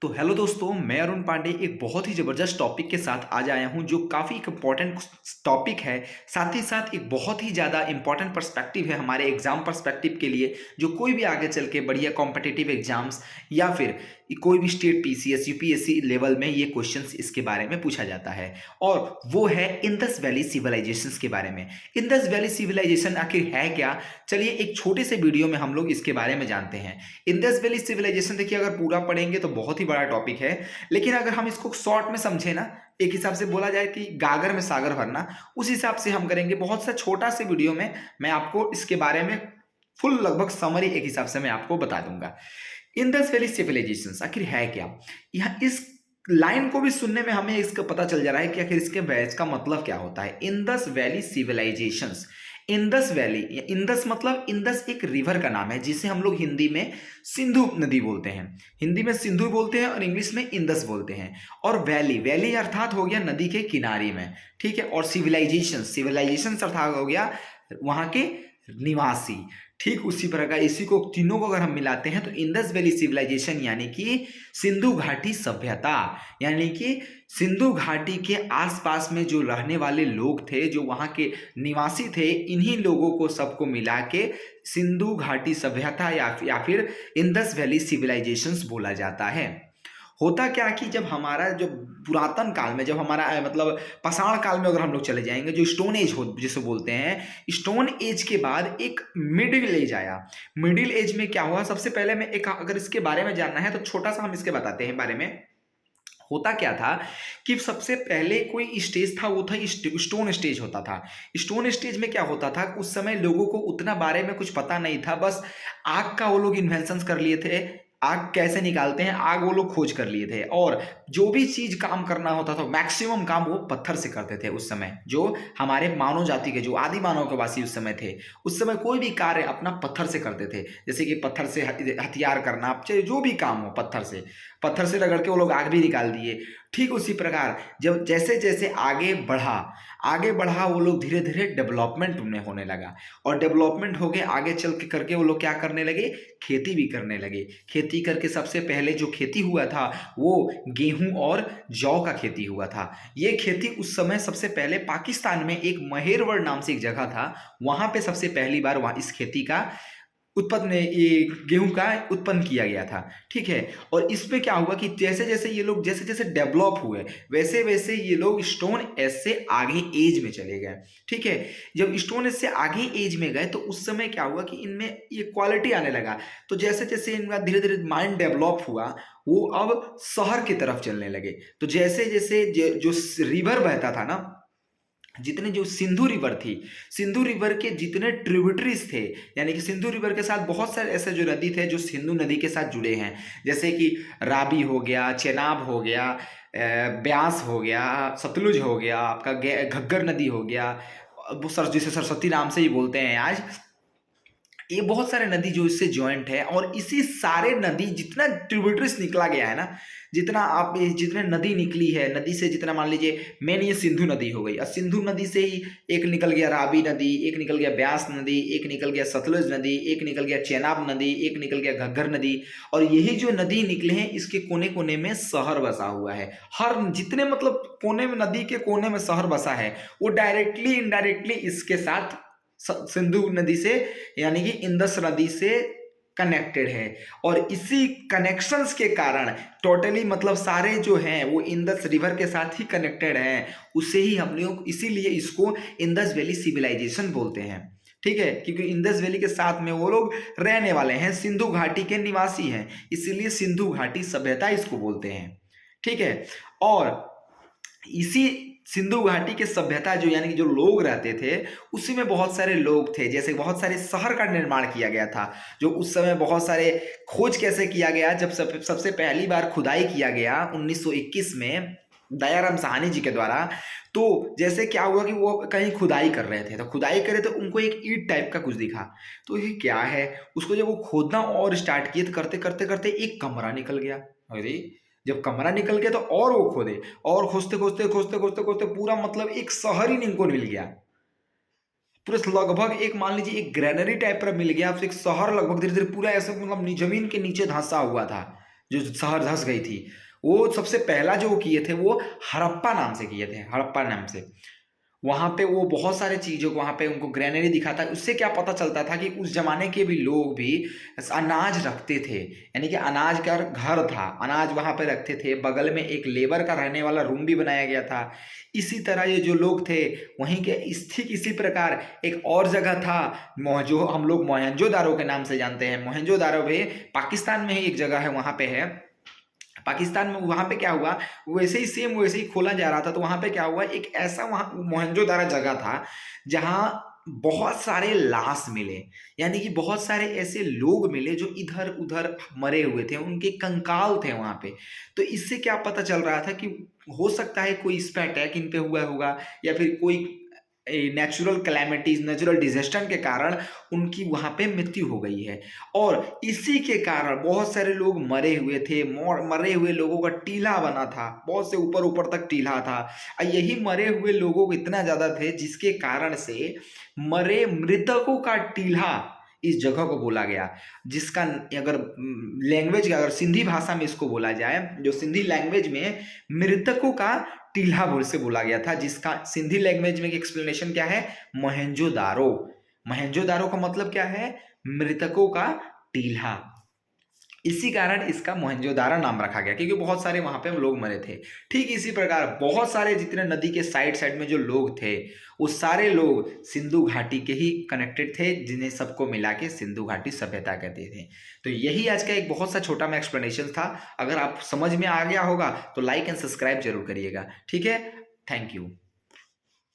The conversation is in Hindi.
तो हेलो दोस्तों, मैं अरुण पांडे एक बहुत ही ज़बरदस्त टॉपिक के साथ आज आया हूं जो काफ़ी एक इम्पॉर्टेंट टॉपिक है। साथ ही साथ एक बहुत ही ज़्यादा इम्पॉर्टेंट पर्सपेक्टिव है हमारे एग्जाम पर्सपेक्टिव के लिए, जो कोई भी आगे चल के बढ़िया कॉम्पिटिटिव एग्जाम्स या फिर कोई भी स्टेट पीसीएस यूपीएससी लेवल में ये क्वेश्चंस इसके बारे में पूछा जाता है। और वो है इंडस वैली सिविलाइजेशंस के बारे में। इंडस वैली सिविलाइजेशन आखिर है क्या? चलिए एक छोटे से वीडियो में हम लोग इसके बारे में जानते हैं। इंडस वैली सिविलाइजेशन देखिए, अगर पूरा पढ़ेंगे तो बहुत ही बड़ा टॉपिक है, लेकिन अगर हम इसको शॉर्ट में समझे ना, एक हिसाब से बोला जाए कि गागर में सागर भरना, उस हिसाब से हम करेंगे। बहुत सा छोटा से वीडियो में मैं आपको इसके बारे में फुल लगभग समरी एक हिसाब से मैं आपको बता दूंगा। इंडस वैली सिविलाइजेशन आखिर है क्या? यहाँ इस लाइन को भी सुनने में हमें इसका पता चल जा रहा है कि आखिर इसके बैच का मतलब क्या होता है। Indus valley civilizations, Indus valley, Indus मतलब इंडस एक रिवर का नाम है जिसे हम लोग हिंदी में सिंधु नदी बोलते हैं। हिंदी में सिंधु बोलते हैं और इंग्लिश में इंडस बोलते हैं। और वैली, वैली अर्थात हो गया नदी के किनारे में, ठीक है। और सिविलाइजेशन, सिविलाइजेशन अर्थात हो गया वहां के निवासी। ठीक उसी प्रकार इसी को तीनों को अगर हम मिलाते हैं तो इंडस वैली सिविलाइजेशन यानी कि सिंधु घाटी सभ्यता, यानी कि सिंधु घाटी के आसपास में जो रहने वाले लोग थे, जो वहाँ के निवासी थे, इन्हीं लोगों को सबको मिला के सिंधु घाटी सभ्यता या फिर इंडस वैली सिविलाइजेशंस बोला जाता है। होता क्या कि जब हमारा जो पुरातन काल में, जब हमारा मतलब पाषाण काल में अगर हम लोग चले जाएंगे, जो स्टोन एज हो जिसे बोलते हैं, स्टोन एज के बाद एक मिडिल एज आया। मिडिल एज में क्या हुआ? सबसे पहले मैं एक, अगर इसके बारे में जानना है तो छोटा सा हम इसके बताते हैं बारे में। होता क्या था कि सबसे पहले कोई स्टेज था, वो था स्टोन स्टेज होता था। स्टोन स्टेज में क्या होता था, उस समय लोगों को उतना बारे में कुछ पता नहीं था। बस आग का वो लोग इन्वेंशन कर लिए थे, आग कैसे निकालते हैं, आग वो लोग खोज कर लिए थे। और जो भी चीज काम करना होता था, मैक्सिमम काम वो पत्थर से करते थे उस समय। जो हमारे मानव जाति के, जो आदि मानव के वासी उस समय थे, उस समय कोई भी कार्य अपना पत्थर से करते थे। जैसे कि पत्थर से हथियार करना, चाहे जो भी काम हो पत्थर से रगड़ के वो लोग आग भी निकाल दिए। ठीक उसी प्रकार जब जैसे जैसे आगे बढ़ा वो लोग धीरे धीरे डेवलपमेंट उन्हें होने लगा। और डेवलपमेंट हो गए, आगे चल के करके वो लोग क्या करने लगे, खेती भी करने लगे। खेती करके सबसे पहले जो खेती हुआ था वो गेहूं और जौ का खेती हुआ था। ये खेती उस समय सबसे पहले पाकिस्तान में एक महेरवढ़ नाम से एक जगह था, वहां पे सबसे पहली बार वहां इस खेती का उत्पन्न, ये गेहूं का उत्पन्न किया गया था। ठीक है। और इसमें क्या हुआ कि जैसे जैसे ये लोग जैसे जैसे डेवलप हुए, वैसे वैसे ये लोग स्टोन एज से आगे एज में चले गए। ठीक है। जब स्टोन एज से आगे एज में गए तो उस समय क्या हुआ कि इनमें ये क्वालिटी आने लगा। तो जैसे जैसे इनका धीरे धीरे माइंड डेवलप हुआ, वो अब शहर की तरफ चलने लगे। तो जैसे जैसे जो रिवर बहता था ना, जितने जो सिंधु रिवर थी, सिंधु रिवर के जितने ट्रिब्यूटरीज थे, यानी कि सिंधु रिवर के साथ बहुत सारे ऐसे जो नदी थे जो सिंधु नदी के साथ जुड़े हैं, जैसे कि रावी हो गया, चेनाब हो गया, ब्यास हो गया, सतलुज हो गया, आपका घग्गर नदी हो गया, वो सर जिसे सरस्वती नाम से ही बोलते हैं आज। ये बहुत सारे नदी जो इससे ज्वाइंट है। और इसी सारे नदी जितना ट्रिब्यूटरीज निकला गया है ना, जितना आप जितने नदी निकली है, नदी से जितना मान लीजिए मेन ये सिंधु नदी हो गई, और सिंधु नदी से ही एक निकल गया रावी नदी, एक निकल गया ब्यास नदी, एक निकल गया सतलुज नदी, एक निकल गया चेनाब नदी, एक निकल गया घग्गर नदी। और यही जो नदी निकले हैं, इसके कोने कोने में शहर बसा हुआ है। हर जितने मतलब कोने में, नदी के कोने में शहर बसा है, वो डायरेक्टली इनडायरेक्टली इसके साथ सिंधु नदी से, यानी कि इंडस नदी से कनेक्टेड है। और इसी कनेक्शंस के कारण टोटली मतलब सारे जो हैं वो इंडस रिवर के साथ ही कनेक्टेड हैं। उसे ही हम लोग इसीलिए इसको इंडस वैली सिविलाइजेशन बोलते हैं। ठीक है, क्योंकि इंडस वैली के साथ में वो लोग रहने वाले हैं, सिंधु घाटी के निवासी हैं, इसीलिए सिंधु घाटी सभ्यता इसको बोलते हैं। ठीक है। और इसी सिंधु घाटी के सभ्यता जो, यानी कि जो लोग रहते थे, उसी में बहुत सारे लोग थे। जैसे बहुत सारे शहर का निर्माण किया गया था, जो उस समय बहुत सारे खोज कैसे किया गया, जब सबसे पहली बार खुदाई किया गया 1921 में दयाराम साहनी जी के द्वारा। तो जैसे क्या हुआ कि वो कहीं खुदाई कर रहे थे, तो खुदाई करे तो उनको एक ईंट टाइप का कुछ दिखा। तो ये क्या है, उसको जब वो खोदना और स्टार्ट किए तो करते करते करते एक कमरा निकल गया। अरे जब कमरा निकल गया तो और वो खोदे, और खोजते खोजते खोजते खोजते खोजते पूरा मतलब एक शहर ही इनको मिल गया। पूरे लगभग एक मान लीजिए एक ग्रेनरी टाइप का मिल गया, फिर एक शहर लगभग धीरे धीरे पूरा ऐसे मतलब जमीन के नीचे धंसा हुआ था। जो शहर धँस गई थी, वो सबसे पहला जो किए थे वो हड़प्पा नाम से किए थे, हड़प्पा नाम से। वहाँ पे वो बहुत सारे चीज़ों को वहाँ पे उनको ग्रैनरी दिखाता है, उससे क्या पता चलता था कि उस ज़माने के भी लोग भी अनाज रखते थे, यानी कि अनाज का घर था, अनाज वहाँ पे रखते थे, बगल में एक लेबर का रहने वाला रूम भी बनाया गया था। इसी तरह ये जो लोग थे, वहीं के ठीक इसी प्रकार एक और जगह था, जो हम लोग मोहनजोदारो के नाम से जानते हैं। मोहनजोदारो भी पाकिस्तान में ही एक जगह है, वहाँ पे है। पाकिस्तान में वहाँ पे क्या हुआ, वैसे ही सेम वैसे ही खोला जा रहा था, तो वहाँ पे क्या हुआ, एक ऐसा वहाँ मोहनजोदारो जगह था जहाँ बहुत सारे लाश मिले, यानी कि बहुत सारे ऐसे लोग मिले जो इधर उधर मरे हुए थे, उनके कंकाल थे वहाँ पे। तो इससे क्या पता चल रहा था कि हो सकता है कोई इस पे अटैक इन पे हुआ होगा, या फिर कोई नेचुरल कैलेमिटीज, नेचुरल डिजास्टर के कारण उनकी वहाँ पे मृत्यु हो गई है। और इसी के कारण बहुत सारे लोग मरे हुए थे, मरे हुए लोगों का टीला बना था, बहुत से ऊपर ऊपर तक टीला था। और यही मरे हुए लोगों को इतना ज़्यादा थे जिसके कारण से मरे मृतकों का टीला इस जगह को बोला गया, जिसका अगर लैंग्वेज अगर सिंधी भाषा में इसको बोला जाए, जो सिंधी लैंग्वेज में मृतकों का टीला बोल से बोला गया था, जिसका सिंधी लैंग्वेज में एक्सप्लेनेशन क्या है, मोहनजोदारो। मोहनजोदारो का मतलब क्या है, मृतकों का टीला। इसी कारण इसका मोहनजोदारो नाम रखा गया, क्योंकि बहुत सारे वहां पे लोग मरे थे। ठीक इसी प्रकार बहुत सारे जितने नदी के साइड साइड में जो लोग थे, वो सारे लोग सिंधु घाटी के ही कनेक्टेड थे, जिन्हें सबको मिला के सिंधु घाटी सभ्यता कहते थे। तो यही आज का एक बहुत सा छोटा में एक्सप्लेनेशन था। अगर आप समझ में आ गया होगा तो लाइक एंड सब्सक्राइब जरूर करिएगा। ठीक है, थैंक यू।